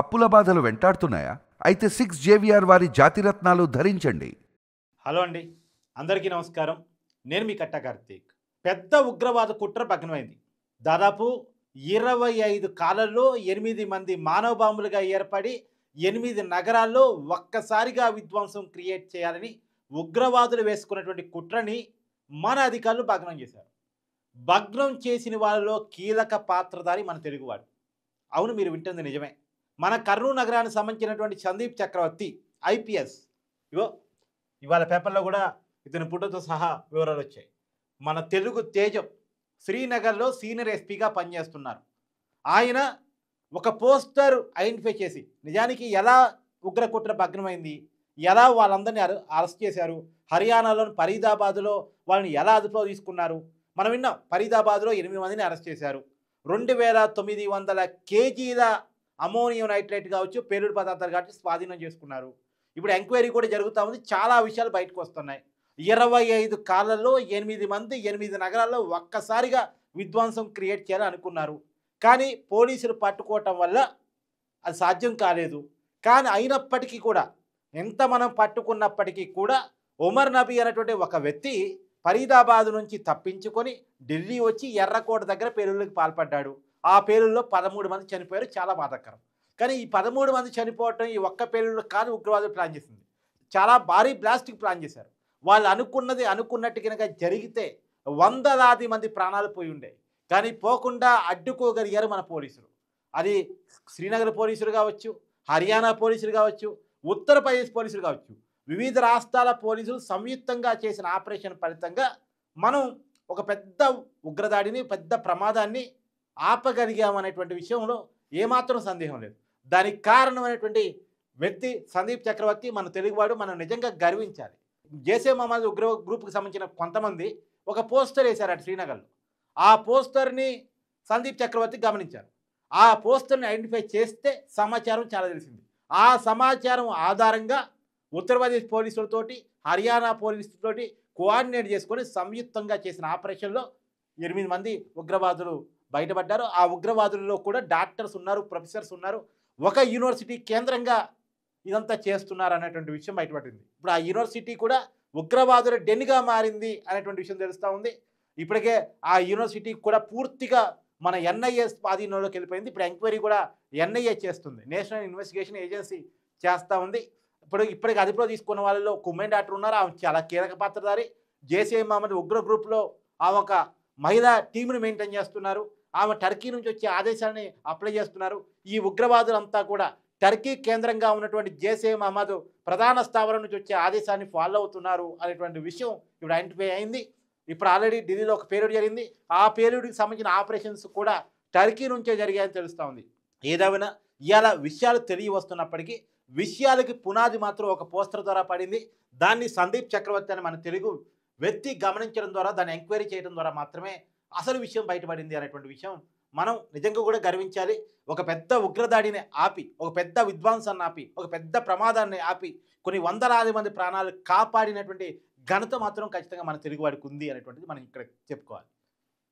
అప్పుల బాధలు వెంటాడుతున్నాయా? అయితే 6 జేవిఆర్ వారి జాతిరత్నాలు ధరించండి. హలో అండి, అందరికీ నమస్కారం. నేను మీ కట్ట కార్తీక్. పెద్ద ఉగ్రవాద కుట్ర భగ్నమైంది. దాదాపు 25 కాలాల్లో 8 మంది మానవ బాంబులుగా ఏర్పడి 8 నగరాల్లో ఒక్కసారిగా విధ్వంసం క్రియేట్ చేయాలని ఉగ్రవాదులు వేసుకున్నటువంటి కుట్రని మన అధికారులు భగ్నం చేశారు. భగ్నం చేసిన వాళ్ళలో కీలక పాత్రధారి మన తెలుగువాడు. అవును, మీరు వింటుంది నిజమే. మన కర్నూలు నగరానికి సంబంధించినటువంటి సందీప్ చక్రవర్తి ఐపీఎస్. ఇవాళ పేపర్లో కూడా ఇతని ఫోటోతో సహా వివరాలు వచ్చాయి. మన తెలుగు తేజం శ్రీనగర్లో సీనియర్ ఎస్పీగా పనిచేస్తున్నారు. ఆయన ఒక పోస్టర్ ఐడెంటిఫై చేసి నిజానికి ఎలా ఉగ్రకుట్ర భగ్నమైంది, ఎలా వాళ్ళందరినీ అరెస్ట్ చేశారు, హర్యానాలోని ఫరీదాబాద్లో వాళ్ళని ఎలా అదుపులో తీసుకున్నారు మనం విన్నాం. ఫరీదాబాద్లో 8 మందిని అరెస్ట్ చేశారు. 2900 కేజీల అమోనియం నైట్రేట్ కావచ్చు, పేలుడు పదార్థాలు కావచ్చు స్వాధీనం చేసుకున్నారు. ఇప్పుడు ఎంక్వైరీ కూడా జరుగుతూ ఉంది. చాలా విషయాలు బయటకు వస్తున్నాయి. 25 కాలాల్లో 8 మంది 8 నగరాల్లో ఒక్కసారిగా విధ్వంసం క్రియేట్ చేయాలని అనుకున్నారు. కానీ పోలీసులు పట్టుకోవటం వల్ల అది సాధ్యం కాలేదు. కానీ అయినప్పటికీ కూడా ఎంత మనం పట్టుకున్నప్పటికీ కూడా ఉమర్ నబీ అనేటువంటి ఒక వ్యక్తి ఫరీదాబాద్ నుంచి తప్పించుకొని ఢిల్లీ వచ్చి ఎర్రకోట దగ్గర పేలుళ్ళకి పాల్పడ్డాడు. ఆ పేలుల్లో 13 మంది చనిపోయారు. చాలా బాధాకరం. కానీ ఈ 13 మంది చనిపోవటం ఈ ఒక్క పేలుళ్ళు కాదు, ఉగ్రవాదులు ప్లాన్ చేసింది. చాలా భారీ బ్లాస్టింగ్ ప్లాన్ చేశారు. వాళ్ళు అనుకున్నది అనుకున్నట్టు కనుక జరిగితే వందలాది మంది ప్రాణాలు పోయి ఉండేవి. కానీ పోకుండా అడ్డుకోగలిగారు మన పోలీసులు. అది శ్రీనగర్ పోలీసులు కావచ్చు, హర్యానా పోలీసులు కావచ్చు, ఉత్తరప్రదేశ్ పోలీసులు కావచ్చు, వివిధ రాష్ట్రాల పోలీసులు సంయుక్తంగా చేసిన ఆపరేషన్ ఫలితంగా మనం ఒక పెద్ద ఉగ్రదాడిని, పెద్ద ప్రమాదాన్ని ఆపగలిగామనేటువంటి విషయంలో ఏమాత్రం సందేహం లేదు. దానికి కారణమైనటువంటి వ్యక్తి సందీప్ చక్రవర్తి మన తెలుగువాడు. మనం నిజంగా గర్వించాలి. జైషే మహమ్మద్ ఉగ్ర గ్రూప్కి సంబంధించిన కొంతమంది ఒక పోస్టర్ వేశారట శ్రీనగర్లో. ఆ పోస్టర్ని సందీప్ చక్రవర్తి గమనించారు. ఆ పోస్టర్ని ఐడెంటిఫై చేస్తే సమాచారం చాలా తెలిసింది. ఆ సమాచారం ఆధారంగా ఉత్తరప్రదేశ్ పోలీసులతోటి, హర్యానా పోలీసులతోటి కోఆర్డినేట్ చేసుకొని సంయుక్తంగా చేసిన ఆపరేషన్లో 8 మంది ఉగ్రవాదులు బయటపడ్డారు. ఆ ఉగ్రవాదులలో కూడా డాక్టర్స్ ఉన్నారు, ప్రొఫెసర్స్ ఉన్నారు. ఒక యూనివర్సిటీ కేంద్రంగా ఇదంతా చేస్తున్నారు అనేటువంటి విషయం బయటపడింది. ఇప్పుడు ఆ యూనివర్సిటీ కూడా ఉగ్రవాదుల డెన్గా మారింది అనేటువంటి విషయం తెలుస్తూ ఉంది. ఇప్పటికే ఆ యూనివర్సిటీ కూడా పూర్తిగా మన ఎన్ఐఏ స్వాధీనంలోకి వెళ్ళిపోయింది. ఇప్పుడు ఎంక్వైరీ కూడా ఎన్ఐఏ చేస్తుంది, నేషనల్ ఇన్వెస్టిగేషన్ ఏజెన్సీ చేస్తూ ఉంది. ఇప్పటికి అదుపులో తీసుకున్న వాళ్ళలో కుమ్మేన్ డాక్టర్ ఉన్నారు. ఆమె చాలా కీలక పాత్రధారి. జైషే మహమ్మద్ ఉగ్ర గ్రూప్లో ఆమె ఒక మహిళా టీంను మెయింటైన్ చేస్తున్నారు. ఆమె టర్కీ నుంచి వచ్చే ఆదేశాలని అప్లై చేస్తున్నారు. ఈ ఉగ్రవాదులంతా కూడా టర్కీ కేంద్రంగా ఉన్నటువంటి జైషే మహమ్మద్ ప్రధాన స్థావరం నుంచి వచ్చే ఆదేశాన్ని ఫాలో అవుతున్నారు అనేటువంటి విషయం ఇప్పుడు ఐడెంటిఫై అయింది. ఇప్పుడు ఆల్రెడీ ఢిల్లీలో ఒక పేలుడు జరిగింది. ఆ పేలుడికి సంబంధించిన ఆపరేషన్స్ కూడా టర్కీ నుంచే జరిగాయని తెలుస్తూ ఉంది. ఏదేమైనా ఇవాళ విషయాలు తెలియవస్తున్నప్పటికీ విషయాలకి పునాది మాత్రం ఒక పోస్టర్ ద్వారా పడింది. దాన్ని సందీప్ చక్రవర్తి అని మన తెలుగు వ్యక్తి గమనించడం ద్వారా, దాన్ని ఎంక్వైరీ చేయడం ద్వారా మాత్రమే అసలు విషయం బయటపడింది అనేటువంటి విషయం మనం నిజంగా కూడా గర్వించాలి. ఒక పెద్ద ఉగ్రదాడిని ఆపి, ఒక పెద్ద విధ్వంసాన్ని ఆపి, ఒక పెద్ద ప్రమాదాన్ని ఆపి కొన్ని వందలాది మంది ప్రాణాలు కాపాడినటువంటి ఘనత మాత్రం ఖచ్చితంగా మన తెలుగువాడికి ఉంది అనేటువంటిది మనం ఇక్కడ చెప్పుకోవాలి.